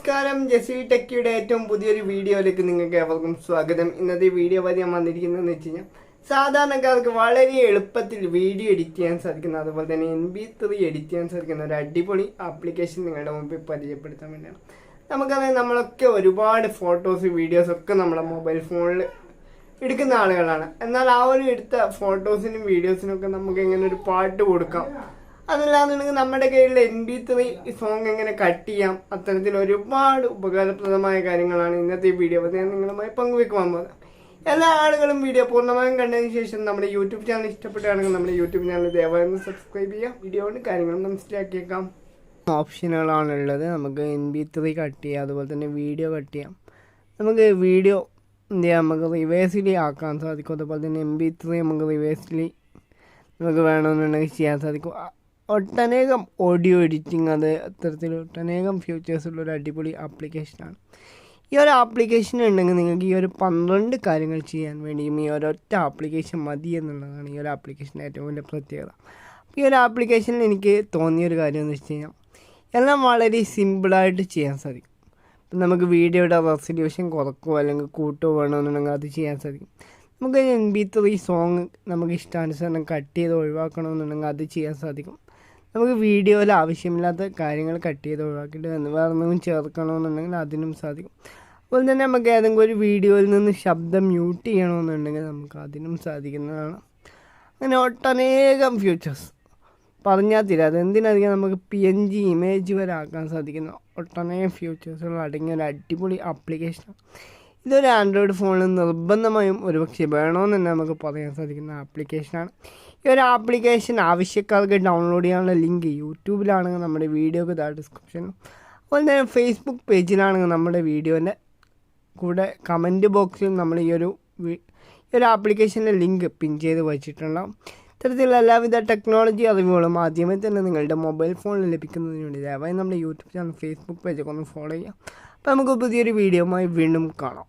നമസ്കാരം, ജെസി ടെക്കിയുടെ ഏറ്റവും പുതിയൊരു വീഡിയോയിലേക്ക് നിങ്ങൾക്ക് ഏവർക്കും സ്വാഗതം. ഇന്നത്തെ വീഡിയോ വഴി ഞാൻ വന്നിരിക്കുന്നതെന്ന് വെച്ച് കഴിഞ്ഞാൽ സാധാരണക്കാർക്ക് വളരെ എളുപ്പത്തിൽ വീഡിയോ എഡിറ്റ് ചെയ്യാൻ സാധിക്കുന്ന, അതുപോലെ തന്നെ MP3 എഡിറ്റ് ചെയ്യാൻ സാധിക്കുന്ന ഒരു അടിപൊളി ആപ്ലിക്കേഷൻ നിങ്ങളുടെ മുമ്പിൽ പരിചയപ്പെടുത്താൻ വേണ്ടിയാണ്. നമുക്കറിയാം, നമ്മളൊക്കെ ഒരുപാട് ഫോട്ടോസ് വീഡിയോസ് ഒക്കെ നമ്മുടെ മൊബൈൽ ഫോണിൽ എടുക്കുന്ന ആളുകളാണ്. എന്നാൽ ആ ഒരു എടുത്ത ഫോട്ടോസിനും വീഡിയോസിനും ഒക്കെ നമുക്ക് എങ്ങനെ ഒരു പാട്ട് കൊടുക്കാം, അതല്ലാന്നുണ്ടെങ്കിൽ നമ്മുടെ കയ്യിലുള്ള MP3 സോങ് എങ്ങനെ കട്ട് ചെയ്യാം, അത്തരത്തിൽ ഒരുപാട് ഉപകാരപ്രദമായ കാര്യങ്ങളാണ് ഇന്നത്തെ വീഡിയോ ഞാൻ നിങ്ങളുമായി പങ്കുവെക്കുവാൻ പോകുന്നത്. എല്ലാ ആളുകളും വീഡിയോ പൂർണ്ണമായും കണ്ടതിന് ശേഷം നമ്മുടെ യൂട്യൂബ് ചാനൽ ഇഷ്ടപ്പെടുകയാണെങ്കിൽ നമ്മുടെ യൂട്യൂബ് ചാനൽ ദയവായി സബ്സ്ക്രൈബ് ചെയ്യാം. വീഡിയോ കൊണ്ട് കാര്യങ്ങൾ മനസ്സിലാക്കിയേക്കാം. ഓപ്ഷനുകളാണുള്ളത്. നമുക്ക് MP3 കട്ട് ചെയ്യാം, അതുപോലെ തന്നെ വീഡിയോ കട്ട് ചെയ്യാം. നമുക്ക് വീഡിയോ എന്ത് ചെയ്യാം, നമുക്ക് റിവേഴ്സിലി ആക്കാൻ സാധിക്കും. അതുപോലെ തന്നെ MP3 നമുക്ക് റിവേഴ്സിലി നമുക്ക് വേണമെന്നുണ്ടെങ്കിൽ ചെയ്യാൻ സാധിക്കും. ഒട്ടനേകം ഓഡിയോ എഡിറ്റിംഗ്, അത് അത്തരത്തിൽ ഒട്ടനേകം ഫീച്ചേഴ്സുള്ളൊരു അടിപൊളി ആപ്ലിക്കേഷനാണ്. ഈ ഒരു ആപ്ലിക്കേഷൻ ഉണ്ടെങ്കിൽ നിങ്ങൾക്ക് ഈ ഒരു 12 കാര്യങ്ങൾ ചെയ്യാൻ വേണ്ടിയും ഈ ഒരൊറ്റ ആപ്ലിക്കേഷൻ മതി എന്നുള്ളതാണ് ഈ ഒരു ആപ്ലിക്കേഷൻ്റെ ഏറ്റവും വലിയ പ്രത്യേകത. ഈ ഒരു ആപ്ലിക്കേഷനിൽ എനിക്ക് തോന്നിയൊരു കാര്യം എന്ന് വെച്ച് കഴിഞ്ഞാൽ എല്ലാം വളരെ സിമ്പിളായിട്ട് ചെയ്യാൻ സാധിക്കും. ഇപ്പം നമുക്ക് വീഡിയോയുടെ റെസല്യൂഷൻ കുറക്കുകയോ അല്ലെങ്കിൽ കൂട്ടുകയോ വേണമെന്നുണ്ടെങ്കിൽ അത് ചെയ്യാൻ സാധിക്കും. നമുക്ക് MP3 സോങ് നമുക്ക് ഇഷ്ടാനുസരണം കട്ട് ചെയ്ത് ഒഴിവാക്കണമെന്നുണ്ടെങ്കിൽ അത് ചെയ്യാൻ സാധിക്കും. നമുക്ക് വീഡിയോയിൽ ആവശ്യമില്ലാത്ത കാര്യങ്ങൾ കട്ട് ചെയ്ത് ഒഴിവാക്കിയിട്ട് വേറെ എന്തെങ്കിലും ചേർക്കണമെന്നുണ്ടെങ്കിൽ അതിനും സാധിക്കും. അതുപോലെ തന്നെ നമുക്ക് ഏതെങ്കിലും ഒരു വീഡിയോയിൽ നിന്ന് ശബ്ദം മ്യൂട്ട് ചെയ്യണമെന്നുണ്ടെങ്കിൽ നമുക്ക് അതിനും സാധിക്കുന്നതാണ്. അങ്ങനെ ഒട്ടനേകം ഫീച്ചേഴ്സ് പറഞ്ഞാൽ തീരാതെ, എന്തിനധികം നമുക്ക് PNG ഇമേജ് വരെ ആക്കാൻ സാധിക്കുന്ന ഒട്ടനേകം ഫീച്ചേഴ്സുകൾ അടങ്ങിയ ഒരു അടിപൊളി ആപ്ലിക്കേഷനാണ്. ഇതൊരു ആൻഡ്രോയിഡ് ഫോണിൽ നിർബന്ധമായും ഒരുപക്ഷെ വേണമെന്ന് തന്നെ നമുക്ക് പറയാൻ സാധിക്കുന്ന ആപ്ലിക്കേഷനാണ്. ഈ ഒരു ആപ്ലിക്കേഷൻ ആവശ്യക്കാർക്ക് ഡൗൺലോഡ് ചെയ്യാനുള്ള ലിങ്ക് യൂട്യൂബിലാണെങ്കിൽ നമ്മുടെ വീഡിയോക്ക് താഴെ ഡിസ്ക്രിപ്ഷനും, അതുപോലെ തന്നെ ഫേസ്ബുക്ക് പേജിലാണെങ്കിൽ നമ്മുടെ വീഡിയോൻ്റെ കൂടെ കമൻറ്റ് ബോക്സിൽ നമ്മൾ ഈ ഒരു ആപ്ലിക്കേഷൻ്റെ ലിങ്ക് പിൻ ചെയ്ത് വച്ചിട്ടുണ്ടാകും. ഇത്തരത്തിലുള്ള എല്ലാവിധ ടെക്നോളജി അറിവുകളും ആദ്യമേ തന്നെ നിങ്ങളുടെ മൊബൈൽ ഫോണിൽ ലഭിക്കുന്നതിന് വേണ്ടി ദയവായി നമ്മുടെ യൂട്യൂബ് ചാനൽ, ഫേസ്ബുക്ക് പേജൊക്കെ ഒന്ന് ഫോളോ ചെയ്യാം. അപ്പോൾ നമുക്ക് പുതിയൊരു വീഡിയോയുമായി വീണ്ടും കാണാം.